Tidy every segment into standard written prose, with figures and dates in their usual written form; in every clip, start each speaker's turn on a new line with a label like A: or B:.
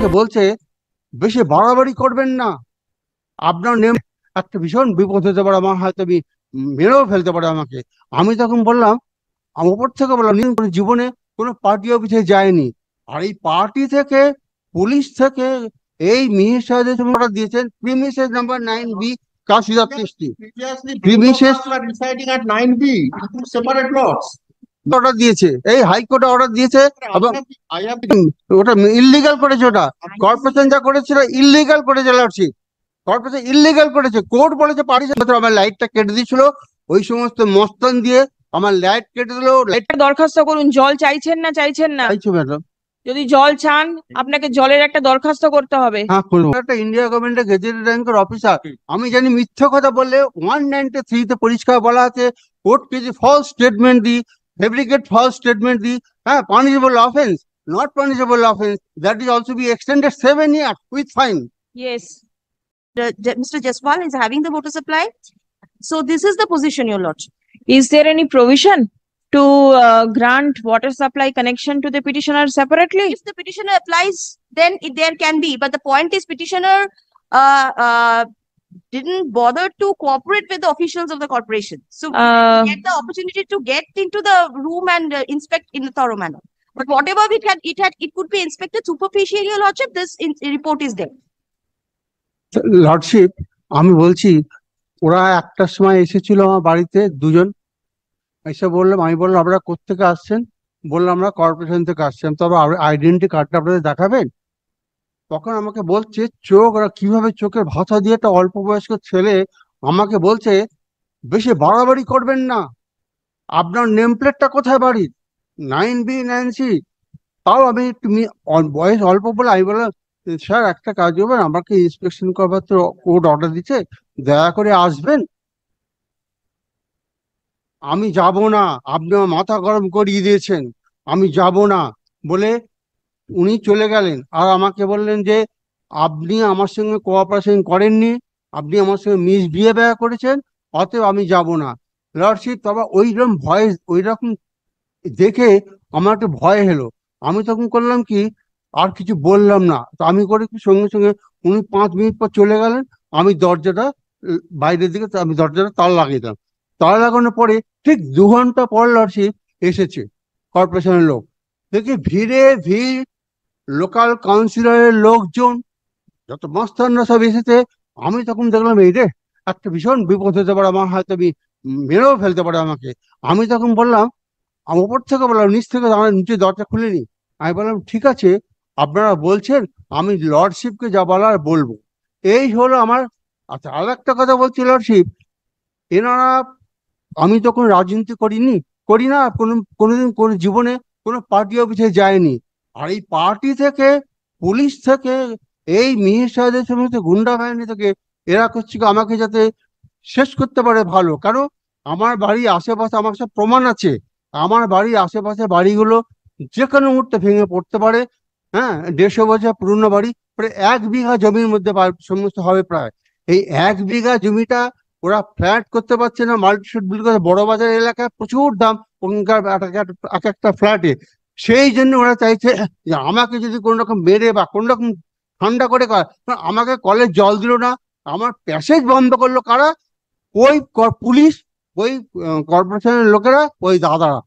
A: আমাকে বলছে বেশি বাড়াবাড়ি করবেন না, আপনার নেম একটা ভীষণ বিপদ হতে পারে, আমার হয়তো মেরেও ফেলতে পারে আমাকে। আমি তখন বললাম, আমি উপর থেকে বললাম, কোনো জীবনে কোনো পার্টি অফিসে যায়নি, আর এই পার্টি থেকে, পুলিশ থেকে এই মিহির সাহেব অর্ডার দিয়েছেন প্রিমিসেস নাম্বার 9B কাশিদার কৃষ্টি premises
B: residing at 9B, two separate plots.
A: Order দিয়েছে, এই হাইকোর্টে অর্ডার দিয়েছে, এবং
B: I have
A: ওটা ইল্লিগাল করেছে, ওটা কর্পোরেশন যা করেছিল ইল্লিগাল করেছে লর্ডশিপ, কর্পোরেশন ইল্লিগাল করেছে। কোর্ট বলেছে পার্টি আমার লাইটটা কেটে দিয়েছিল, ওই সমস্ত মস্তান দিয়ে আমার লাইট কেটে দিল।
C: একটা দরখাস্ত করুন, জল চাইছেন না চাইছেন না?
A: চাইছো ম্যাডাম?
C: যদি জল চান আপনাকে জলের একটা দরখাস্ত করতে হবে।
A: হ্যাঁ করবো। একটা ইন্ডিয়া গভর্নমেন্টের গেজেটেড র্যাঙ্কের অফিসার, আমি জানি মিথ্যা কথা বললে 193 তে পরিষ্কার বলা আছে, কোর্টকে যে ফলস স্টেটমেন্ট দিই, ফেব্রিকেট ফলস স্টেটমেন্ট দিই, হ্যাঁ, punishable offence, not punishable offence, that is also be extended 7 years with fine.
C: Yes.
D: Mr. Jaswal is having the water supply. So this is the position, your lordship.
C: Is there any provision to grant water supply connection to the petitioner separately?
D: If the petitioner applies, then there can be, but the point is petitioner didn't bother to cooperate with the officials of the corporation. So get the opportunity to get into the room and inspect in a thorough manner. But whatever it could be inspected superficially, your lordship, this report is there.
A: Lordship, আমি বলছি, ওরা একটার সময় এসেছিল আমার বাড়িতে, দুজন এসে বললাম, আমি বললাম আপনারা কোত্থেকে আসছেন, বললাম আমরা কর্পোরেশন থেকে আসছেন, তবে আইডেন্টি কার্ডটা আপনাদের দেখাবেন। তখন আমাকে বলছে চোখ, ওরা কিভাবে চোখের ভাষা দিয়ে একটা অল্প বয়স্ক ছেলে আমাকে বলছে বেশি বাড়াবাড়ি করবেন না, আপনার নেম প্লেটটা কোথায় বাড়ির, 9B 9C। তাও আমি তুমি বয়স অল্প বলে আমি বললাম, স্যার একটা কাজ করবেন, আমাকে ইন্সপেকশন করবার তো কোর্ট অর্ডার দিচ্ছে, দয়া করে আসবেন। আমি যাব না, আপনি আমার মাথা গরম করিয়ে দিয়েছেন, আমি যাব না বলে উনি চলে গেলেন। আর আমাকে বললেন যে আপনি আমার সঙ্গে কোঅপারেশন করেননি, আপনি আমার সঙ্গে মিসবিহেভিয়ার করেছেন, অতএব আমি যাব না। লর্ডশিপ, তবে ওইরকম ভয়, ওইরকম দেখে আমার একটু ভয় হলো। আমি তখন করলাম কি, আর কিছু বললাম না, তো আমি করে সঙ্গে সঙ্গে উনি 5 মিনিট পর চলে গেলেন। আমি দরজাটা বাইরের দিকে, আমি দরজাটা তালা লাগিয়ে দিলাম। তালা লাগানোর পরে ঠিক 2 ঘন্টা পর লর্ডশিপ এসেছে কর্পোরেশনের লোক, দেখি ভিড়ে ভিড়, লোকাল কাউন্সিলরের লোকজন, যত মস্তানরা সব এসেছে। আমি তখন দেখলাম এই রে, একটা ভীষণ বিপদ হতে পারে, আমার হয়তো মেরেও ফেলতে পারে আমাকে। আমি তখন বললাম, আমি উপর থেকে বললাম, নিচ থেকে আমার নিচে দরজা খুলিনি, আমি বললাম ঠিক আছে আপনারা বলছেন, আমি লর্ডশিপকে যা বলার বলবো। এই হলো আমার। আচ্ছা, আর একটা কথা বলছি লর্ডশিপ, এনারা, আমি তো কোনো রাজনীতি করি না, কোনোদিন কোনো জীবনে কোনো পার্টি অফিসে যায়নি, আর এই পার্টি থেকে, পুলিশ থেকে, এই মিহির সাহেবের সমস্ত গুন্ডা বাহিনী থেকে এরা করছে কি আমাকে যাতে শেষ করতে পারে। ভালো, কারণ আমার বাড়ির আশেপাশে, আমার সব প্রমাণ আছে, আমার বাড়ির আশেপাশে বাড়িগুলো যে কোনো মুহূর্তে ভেঙে পড়তে পারে। হ্যাঁ, 150 বছর পুরনো বাড়ি, প্রায় 1 বিঘা জমির মধ্যে সমস্ত হবে প্রায়। এই 1 বিঘা জমিটা ওরা ফ্ল্যাট করতে পারছে না, মাল্টিশুট বিল্ড করে, বড় বাজার এলাকায় প্রচুর দাম ওখানকার এক একটা ফ্ল্যাটে। সেই জন্য ওরা চাইছে যে আমাকে যদি কোনো রকম মেরে বা কোনো রকম ঠান্ডা করে, আমাকে কলের জল দিল না, আমার প্যাসেজ বন্ধ করলো কারা, ওই পুলিশ, ওই কর্পোরেশনের লোকেরা, ওই দাদারা।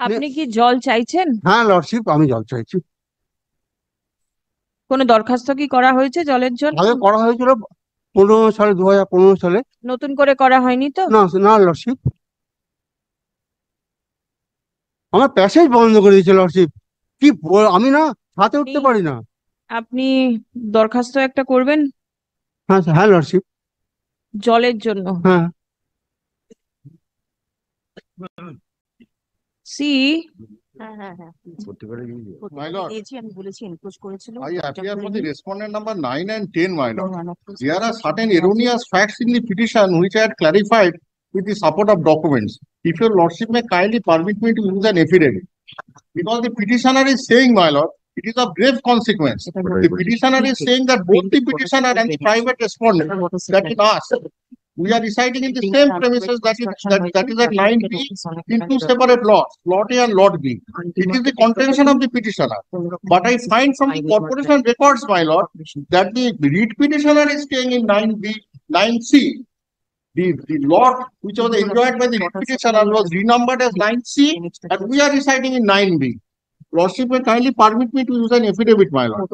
C: আপনি কি জল চাইছেন?
A: হ্যাঁ লর্ডশিপ, আমি জল চাইছি।
C: কোনো দরখাস্ত কি করা হয়েছে জলের জন্য?
A: আগে করা হয়েছিল 15 সালে, 2015 সালে।
C: নতুন করে করা হয়নি তো?
A: না না লর্ডশিপ, আমার প্যাসেজ বন্ধ করে দিয়েছে লর্ডশিপ। কি আমি না হাতে উঠতে পারি না।
C: আপনি দরখাস্ত একটা করবেন
A: হ্যাঁ হ্যাঁ লর্ডশিপ,
C: জলের জন্য।
A: হ্যাঁ।
C: সি
B: My lord,
D: আমি বলেছি এনক্লোজ করেছিল।
B: I appear for the respondent number 9 and 10, my lord. There are certain erroneous facts in the petition which I had clarified with the support of documents. If your lordship may kindly permit me to use an affidavit, because the petitioner is saying, my lord, it is of grave consequence. The petitioner is saying that both the petitioner and the private respondent that in us, We are residing in the same premises that is at 9B in two separate lots, Lot A and Lot B. It is the contention of the petitioner. But I find from the corporation records, my lord, that the read petitioner is staying in 9B, 9C. The lot which was enjoyed by the read petitioner was renumbered as 9C, and we are residing in 9B. Lordship may kindly permit me to use an affidavit, my lord.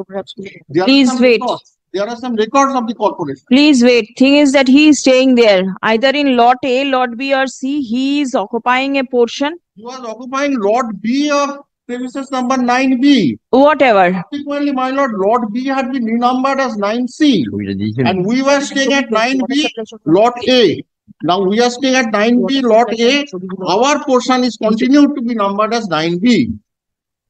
B: There are
C: Please
B: some
C: wait.
B: records. There are some records of the corporation.
C: Please wait. Thing is that he is staying there, either in lot A, lot B, or C. He is occupying a portion,
B: He was occupying Lot B of premises number 9B.
C: whatever.
B: Subsequently, my lord, Lot B had been renumbered as 9C. And we were staying at 9B, Lot A. Now we are staying at 9B, Lot A. Our portion is continued to be numbered as 9B.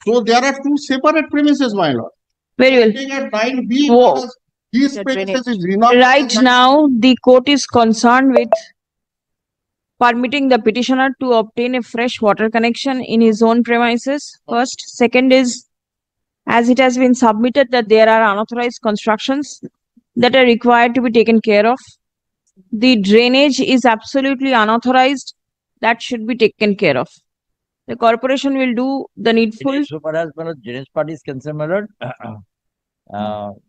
B: So there are two separate premises, my lord.
C: Very well.
B: Staying at 9B
C: Whoa.
B: because his premises is renumbered.
C: Right
B: as 9B.
C: now, the court is concerned with permitting the petitioner to obtain a fresh water connection in his own premises. First. Second is, as it has been submitted that there are unauthorized constructions that are required to be taken care of. The drainage is absolutely unauthorized. That should be taken care of. The corporation will do the needful.
E: So far as drainage part is concerned, my lord,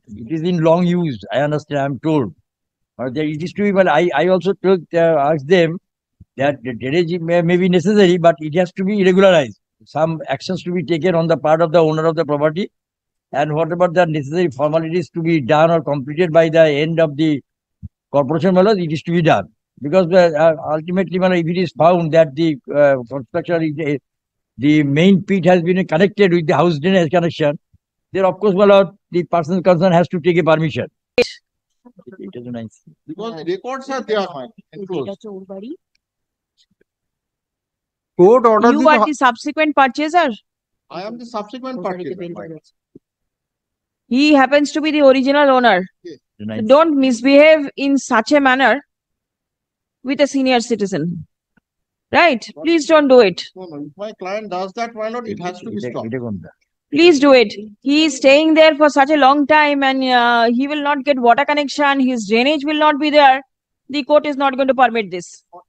E: it is in long use. I understand. I'm told, but it is to be. Well, I also asked them that the drainage may be necessary, but it has to be regularized. Some actions to be taken on the part of the owner of the property, and whatever the necessary formalities to be done or completed by the end of the corporation, my lord, it is to be done. Because ultimately, my lord, if it is found that the construction is the main pit has been connected with the house drainage connection, then of course, my lord, the person concerned has to take a permission. It is nice.
B: Because the records are there, my enclosed.
A: Court order
C: You are the subsequent purchaser.
B: I am the subsequent purchaser. my lord.
C: He happens to be the original owner.
E: Nice.
C: Don't misbehave in such a manner with a senior citizen. Right? Please don't do it.
B: No, no, if my client does that, my lord, it has to be stopped.
C: Please do it. He is staying there for such a long time and he will not get water connection. His drainage will not be there. The court is not going to permit this.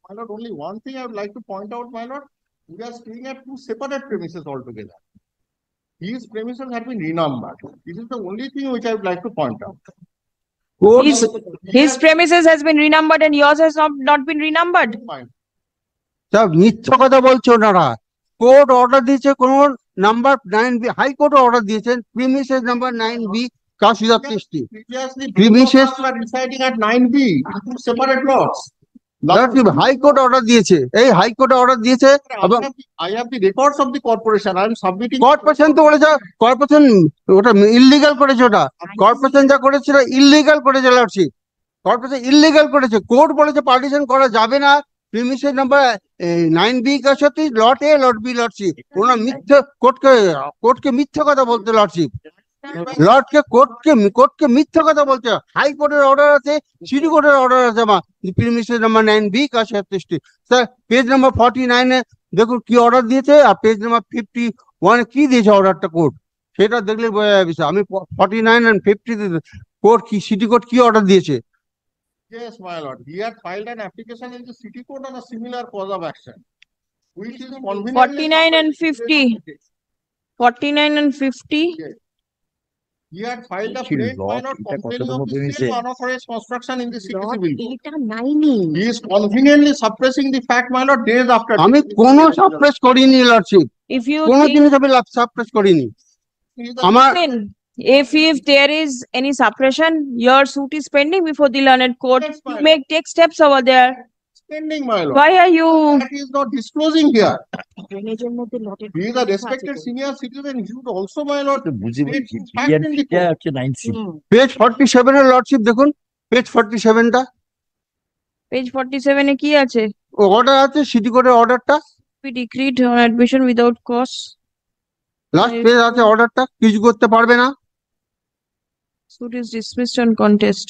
B: My lord, only one thing I would like to point out, my lord, we are staying at two separate premises altogether. His premises have been renumbered. This is the only thing which I would like to point out.
A: Court
C: His premises has been renumbered and yours has not been renumbered.
B: Fine.
A: সব মিথ্যা কথা বলছে ওনারা। Court order দিয়েছে কোন number 9B, high court order দিয়েছেন premises number 9B কাশিদার টেস্টি।
B: Previously,
A: Premises-
B: both of us were residing at 9B in two separate lots.
A: High court order দিয়েছে, এই হাইকোর্ট অর্ডার দিয়েছে এবং
B: I have the records of the corporation. I am submitting.
A: Corporation তো বলেছে, corporation ওটা illegal করেছে, ওটা কর্পোরেশন যা করেছিল ইললিগাল করেছে লর্ডশিপ, কর্পোরেশন ইললিগাল করেছে। কোর্ট বলেছে পার্টিশন করা যাবে না প্রিমিসেস নাম্বার 9B কাশতি লট এ লট বি লট সি। ওনারা মিথ্যে কোর্টকে মিথ্যে কথা বলতে লর্ডশিপ, কোর্টকে মিথ্যে কথা বলছে। হাইকোর্টের অর্ডার আছে, সিটি কোর্টের অর্ডার আছে আমার প্রিমিসেস নাম্বার 9B কাশতি। স্যার পেজ নাম্বার 49 দেখুন কি অর্ডার দিয়েছে, আর পেজ নাম্বার 51 কি দিয়েছে অর্ডারটা কোর্ট, সেটা দেখলে বোঝা যাবে। আমি 49 and 50 কোর্ট কি সিটি কোর্ট কি অর্ডার দিয়েছে।
B: Yes, my lord. He had filed an application in the city court on a similar cause of action, which is conveniently
C: 49 and 50. 49 and 50.
B: He had filed a
E: Chill,
B: plaint, my
E: Lord.
B: lord,
E: এটা
B: complaining
E: কততম
B: of the
E: premise
B: same
E: A?
B: unauthorized construction in the city
D: Lot
B: civil code.
D: 8 and 9.
B: He is conveniently suppressing the fact, my lord, days after.
A: আমি কোনো suppress করিনি lordship,
C: If you
A: কোনো
C: think,
A: জিনিস আমি suppress করিনি।
B: He is
A: আমার
C: if there is any suppression, your suit is pending before the learned court.
B: Yes, my
C: You
B: lord.
C: may take steps over there.
B: spending, my lord.
C: Why are you?
B: That he is not disclosing here.
D: Drainage এর মধ্যে লটের
B: He is a respected senior citizen. He should also, my lord,
E: বুঝি
B: state
E: বুঝি
B: fact in the court.
E: হচ্ছে 9C।
A: Page 47 এর lordship দেখুন, page 47টা
C: Page 47 এ কি আছে?
A: অর্ডার আছে, সিটি কোর্টের অর্ডারটা
C: Be decreed on admission without cause.
A: Last page আছে, অর্ডারটা কিছু করতে পারবে না।
C: Suit is dismissed on contest.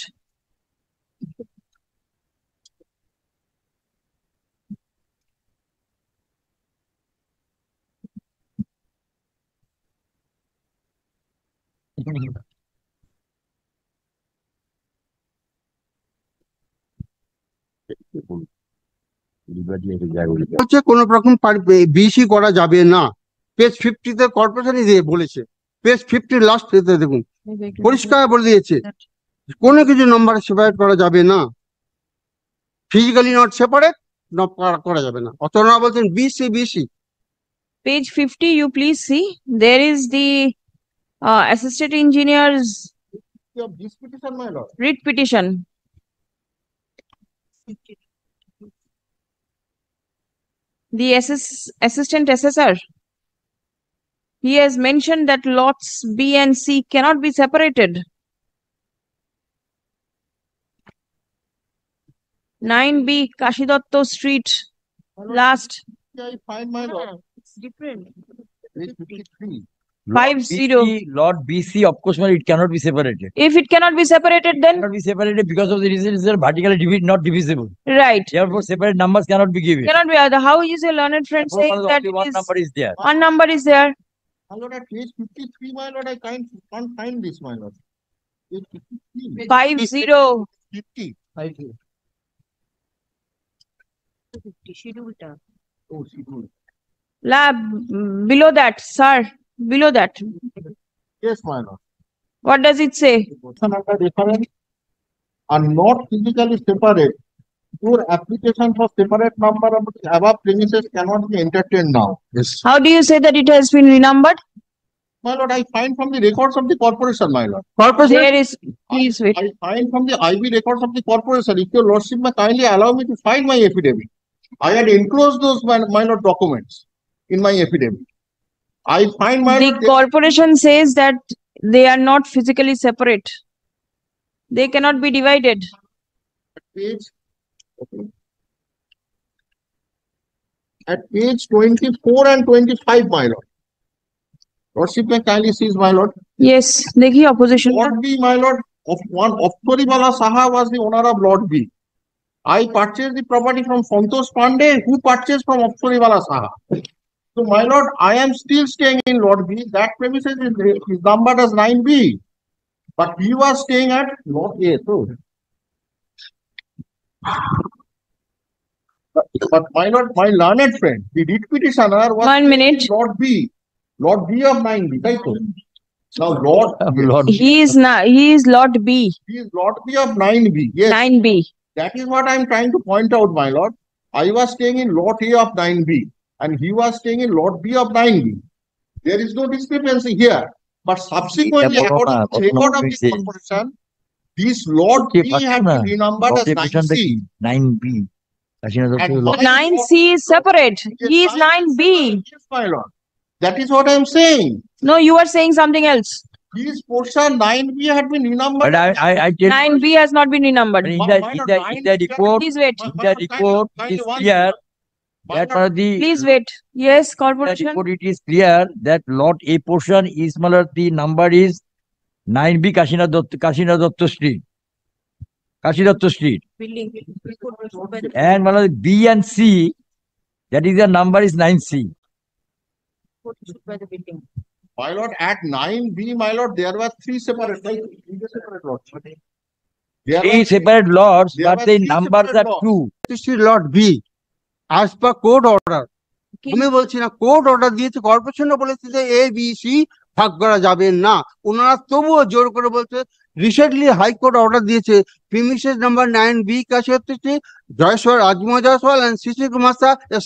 A: হচ্ছে কোন রকম বিসি করা যাবে না। পেজ 50 তে কর্পোরেশনই দিয়ে বলেছে, পেজ 50 লাস্ট দেখুন পরিষ্কার বলে দিয়েছে কোনো কিছু নাম্বার সেপারেট করা যাবে না, ফিজিক্যালি নট সেপারেট করা যাবে না। অথবা বলছেন BC BC.
C: Page 50, you please see, there is the assistant engineer's
B: This petition, my lord.
C: writ petition. The assistant assessor, he has mentioned that lots B and C cannot be separated. 9B Kashidotto Street, last
B: I find my lord.
D: It's different.
B: Page 53.
C: 50.
E: Lot BC, of course, it cannot be separated.
C: If it cannot be separated, then
E: Cannot be separated because of the reason it is vertically not divisible.
C: right,
E: Therefore, separate numbers cannot be given.
C: cannot be other. How is your learned friend
E: Therefore,
C: saying that
E: only
C: it
E: one
C: is
E: number is there.
C: one number is there?
B: My lord, at page 53, my lord, I can't find this, my lord. Page 53.
C: 50.
B: 50.
D: Schedule term.
B: Oh, schedule.
C: Lab below that, sir, below that.
B: Yes, my lord.
C: What does it say?
B: Portion under reference are not physically separate. Your application for separate number of the above premises cannot be entertained now.
A: Yes.
C: How do you say that it has been renumbered?
B: My lord, I find from the records of the corporation, my lord.
A: Corporation
C: There is, please wait.
B: I find from the IB records of the corporation. If your lordship may kindly allow me to find my affidavit. I had enclosed those my lord documents in my affidavit. I find my
C: The
B: lord,
C: corporation says that they are not physically separate. They cannot be divided.
B: page. Okay. At page 24 and 25, my lord. Lordship may kindly seize, my lord.
C: Yes, देखिए opposition.
B: Lot B, my lord, of one Oftoriwala Saha was the owner of Lot B. I purchased the property from Santosh Pandey, who purchased from Oftoriwala Saha. So, my lord, I am still staying in Lot B. That premises is numbered as 9B. But he was staying at Lot A. So, but my lord, my learned friend, the writ petitioner was
C: 1 minute.
B: Lot B. Lot B of 9B. Right? So, now,
E: Lord,
C: He is lot B,
B: he is Lot B of 9B. Yes.
C: 9B.
B: That is what I am trying to point out, my lord. I was staying in Lot A of 9B and he was staying in Lot B of 9B. There is no discrepancy here. But subsequently, according to the record of the corporation, this Lot B had been renumbered as 9C.
E: 9B.
B: And
E: Lot.
B: my
C: 9C is separate. He is 9B.
B: Yes, my lord. That is what I am saying.
C: No, you are saying something else.
B: This portion 9B had been renumbered.
E: But I tell
C: 9B has not been renumbered.
E: in the report,
C: Please wait.
E: in the report, it is clear that for the
C: Please wait. Yes,
E: the
C: corporation.
E: report, it is clear that lot A portion is, the number is 9B Kashinadatto Street. Kashidatto Street.
D: Building.
E: And B and C, that is the number is 9C.
D: By the building.
B: My lord, at 9B, my lord, there were three separate, like, three separate lots. There
E: Three
B: were
E: separate lots,
B: there
E: but
B: were
E: the
B: three
E: numbers
B: separate
E: are
B: lots.
E: two.
A: this is lot B as per court order. আমি বলছি না, court order দিয়েছে, কর্পোরেশনও বলেছে যে A B C ভাগ করা যাবে না। ওনারা তবুও জোর করে বলছে, রিসেন্টলি হাইকোর্ট অর্ডার দিয়েছে প্রিমিসেস নাম্বার 9B কাছে হচ্ছে Jaiswal, Ajmal Jaiswal and C C Kumar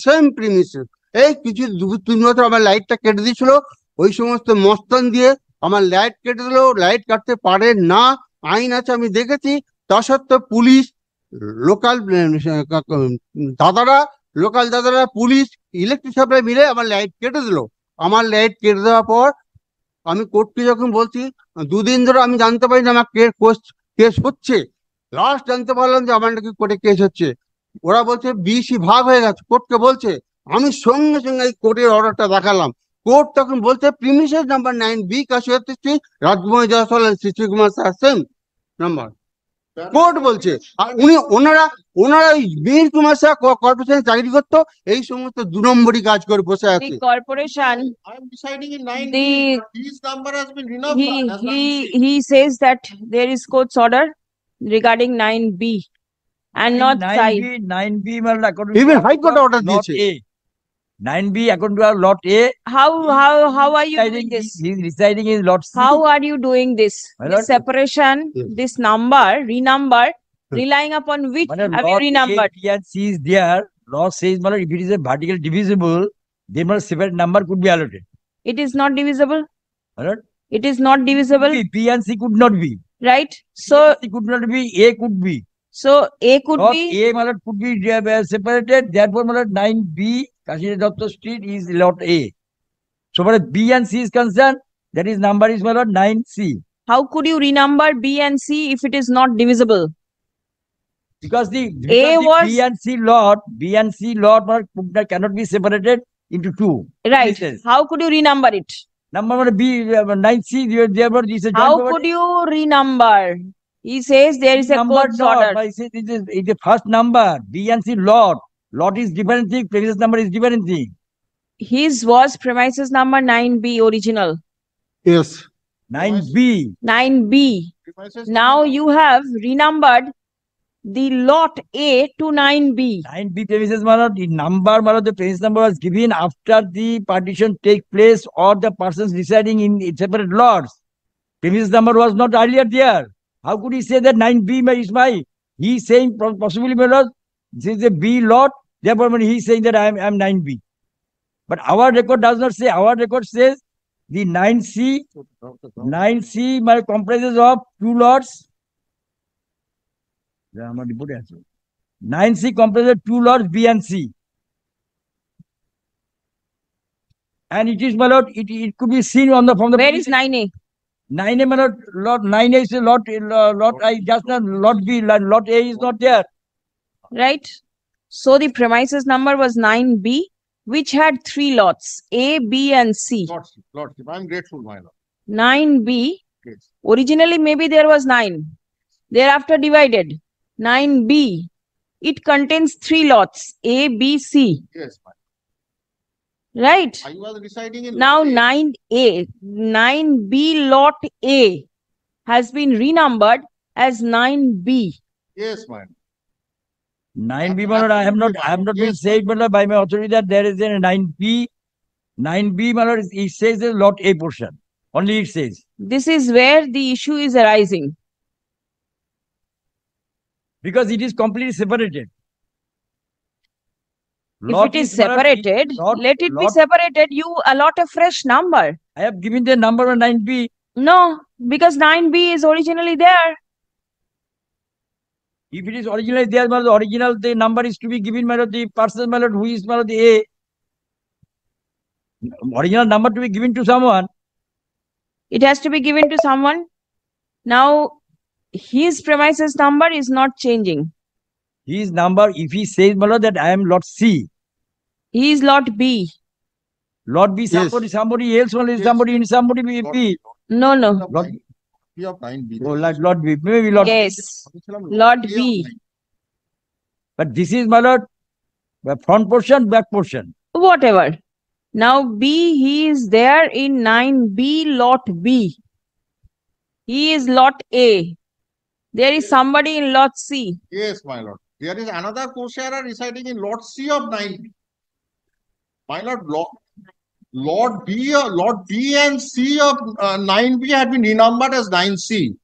A: same premises. এই কিছু 2-3 বছর আমার লাইটটা কেটে দিয়েছিল, ওই সমস্ত মস্তান দিয়ে আমার লাইট কেটে দিল। লাইট কাটতে পারে না, আইন আছে, আমি দেখেছি। তা সত্ত্বেও পুলিশ, লোকাল দাদারা, পুলিশ, ইলেকট্রিক সাপ্লাই মিলে আমার লাইট কেটে দিল। আমার লাইট কেটে দেওয়ার পর আমি কোর্টকে যখন বলছি, 2 দিন ধরে আমি জানতে পারি না আমার কেস হচ্ছে। লাস্ট জানতে পারলাম যে আমার নাকি কোর্টে কেস হচ্ছে। ওরা বলছে বিসি ভাগ হয়ে গেছে, কোর্টকে বলছে। আমি সঙ্গে সঙ্গে এই কোর্টের অর্ডারটা দেখালাম। কোর্ট তখন বলছে প্রিমিসেস নাম্বার 9B কাছে হচ্ছে Rajmoy Jaiswal CC Kumar same number. Court বলছে। আর ওনারা ওই বীর কুমার শাহ কর্পোরেশনে চাকরি করতো, এই সমস্ত 2 নম্বরই কাজ করে বসে
C: The
A: আছে।
C: corporation,
B: I am deciding in 9B.
C: The-
B: This number has been renumbered as 9C.
C: he says that there is court's order regarding 9B. and not side.
E: 9B, মানে according
A: Even
E: to
A: High Court
E: lot
A: order দিয়েছে।
E: A. 9B according to our lot A.
C: How are you doing this?
E: He's residing in lot C.
C: How are you doing this?
E: My
C: This
E: lord.
C: separation,
A: Yes.
C: this number, renumber, relying upon which
E: মানে
C: have you
E: lot A,
C: renumbered?
E: B and C is there. Law says, মানে if it is a vertical divisible, then a separate number could be allotted.
C: It is not divisible.
E: My lord.
C: It is not divisible,
E: B and C could not be.
C: right? So,
E: C could not be, A could be.
C: so A could
E: Lot
C: be,
E: A, my lord, could be separated. Therefore, my lord, 9B, Kashina Datta Street is lot A. So, far as B and C is concerned, that is number is, my lord, 9C.
C: how could you renumber B and C if it is not divisible?
E: Because the
C: was-
E: B and C lot my lord, cannot be separated into two.
C: Right.
E: Yes.
C: How could you renumber it?
E: Number one, B, 9C, therefore, this is a joint
C: How
E: property.
C: could you renumber? He says there is a
E: Number
C: court
E: not,
C: order.
E: but it says it is the first number. B and C lot. Lot is different thing, previous number is different thing.
C: His was premises number 9B original.
A: Yes.
E: 9B.
C: 9B.
B: Premises
C: Now
B: number-
C: you have renumbered the lot A to 9B.
E: 9B premises, my lord, the number, my lord, the premise number was given after the partition take place or the persons residing in separate lots. Premise number was not earlier there. How could he say that 9B is my? He is saying possibly, my lord, this is a B lot. Therefore, when he is saying that I am 9B. But our record does not say. Our record says the 9C my comprises of two lots. 9C comprises two lots B and C. And it is, my lord, it could be seen on the from the
C: Where is 9A?
E: 9A, my lord, lot 9A is a lot I just not lot B, lot A is not there.
C: Right? So the premises number was 9B, which had three lots, A, B, and C.
B: Lordship, I'm grateful, my lord.
C: 9B,
B: Yes.
C: originally maybe there was 9. Thereafter divided. 9B, it contains three lots, A, B, C.
B: Yes, my
C: Right?
B: lord. I was residing in.
C: Now
B: lot A.
C: 9A, 9B lot A has been renumbered as 9B.
B: Yes, my lord.
E: 9B, my lord, I have not been
B: Yes,
E: said, my lord, by my authority that there is a 9B. 9B, my lord, it says the lot A portion. Only it says.
C: This is where the issue is arising.
E: Because it is completely separated.
C: If
E: Lot
C: it is
E: my lord,
C: separated,
E: lot-
C: let it be
E: lot-
C: separated. You allot a fresh number.
E: I have given the number 9B.
C: No, because 9B is originally there.
E: If it is originally there, my lord, the original the number is to be given, my lord, the person, my lord, who is, my lord, the A. Original number to be given to someone.
C: It has to be given to someone. Now, his premises number is not changing.
E: His number, if he says, my lord, that I am lot C,
C: He is lot B.
E: lot B,
A: Yes.
E: somebody else, only
B: Yes.
E: somebody in somebody
B: Lot
E: B.
C: No, no.
E: Lot-
B: P of 9B.
E: Oh, like lot B, maybe lot.
C: Yes.
B: Lot
C: Lot
B: A of
C: B.
B: 9B.
E: But this is, my lord, the front portion, back portion.
C: Whatever. Now, B, he is there in 9B lot B. He is lot A. There is somebody in lot C.
B: Yes, my lord. There is another co-sharer residing in lot C of 9B. My lord, lot B and C of 9B had been renumbered as 9C.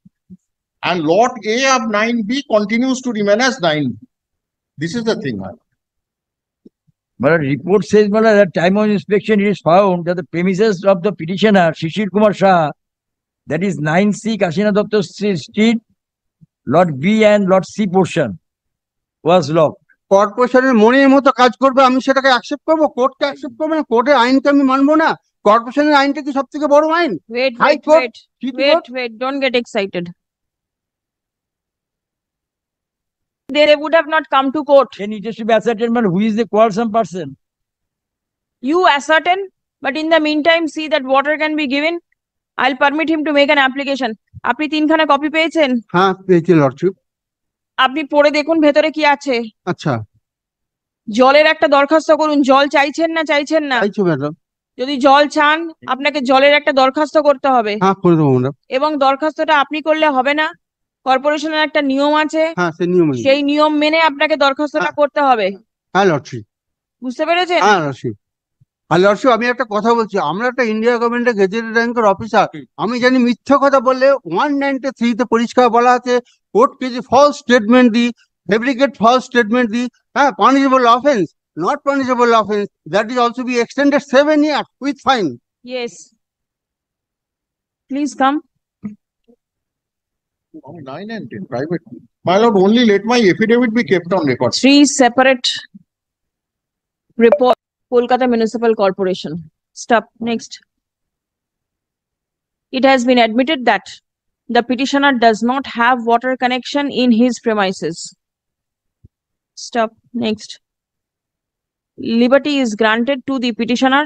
B: And lot A of 9B continues to remain as 9B. This is the thing, my lord.
E: But report says, my lord, at time of inspection, it is found that the premises of the petitioner, Shishir Kumar Shah, that is 9C Kashina Datta Street, lot B and lot C portion was locked.
A: কর্পোরেশনের মনের মতো কাজ করবে, আমি সেটাকে accept করবো? কোর্টকে accept করবে না? কোর্টের আইনকে আমি মানবো না? কর্পোরেশনের আইনটা কি সব থেকে বড় আইন?
C: Wait,
A: High
C: wait,
A: Court,
C: wait.
A: City
C: Wait,
A: Court?
C: wait. Don't get excited. They would have not come to court.
E: Then it has to be ascertained, man, who is the quarrelsome person.
C: You ascertain, but in the meantime, see that water can be given. I'll permit him to make an application. আপনি তিনখানা copy পেয়েছেন?
A: হ্যাঁ পেয়েছি lordship.
C: আপনি পড়ে দেখুন ভেতরে কি আছে।
A: আচ্ছা
C: জলের একটা দরখাস্ত করুন। জল চাইছেন না চাইছেন না?
A: চাইছো ম্যাডাম?
C: যদি জল চান, আপনাকে জলের একটা দরখাস্ত করতে হবে।
A: হ্যাঁ করে দেবো ম্যাডাম।
C: এবং দরখাস্তটা আপনি করলে হবে না, কর্পোরেশনের একটা নিয়ম আছে,
A: হ্যাঁ সে নিয়ম মেনে।
C: সেই নিয়ম মেনে আপনাকে দরখাস্তটা করতে হবে,
A: হ্যাঁ লর্ডশিপ,
C: বুঝতে পেরেছেন?
A: হ্যাঁ লর্ডশিপ। আর লর্ডশিপ আমি একটা কথা বলছি, আমরা একটা ইন্ডিয়া গভর্নমেন্টের গেজেটেড র্যাঙ্কের অফিসার, আমি জানি মিথ্যা কথা বললে 193 তে পরিষ্কার বলা আছে কোর্টকে যে ফলস স্টেটমেন্ট দিই, ফেব্রিকেট ফলস স্টেটমেন্ট দিই, হ্যাঁ punishable offence, not punishable offence, that is also be extended 7 years with fine.
C: Yes. Please come.
B: 9 and 10, private. My lord, only let my affidavit be kept on record.
C: Three separate report, Kolkata Municipal Corporation. Stop. Next. It has been admitted that the petitioner does not have water connection in his premises. Stop. Next. Liberty is granted to the petitioner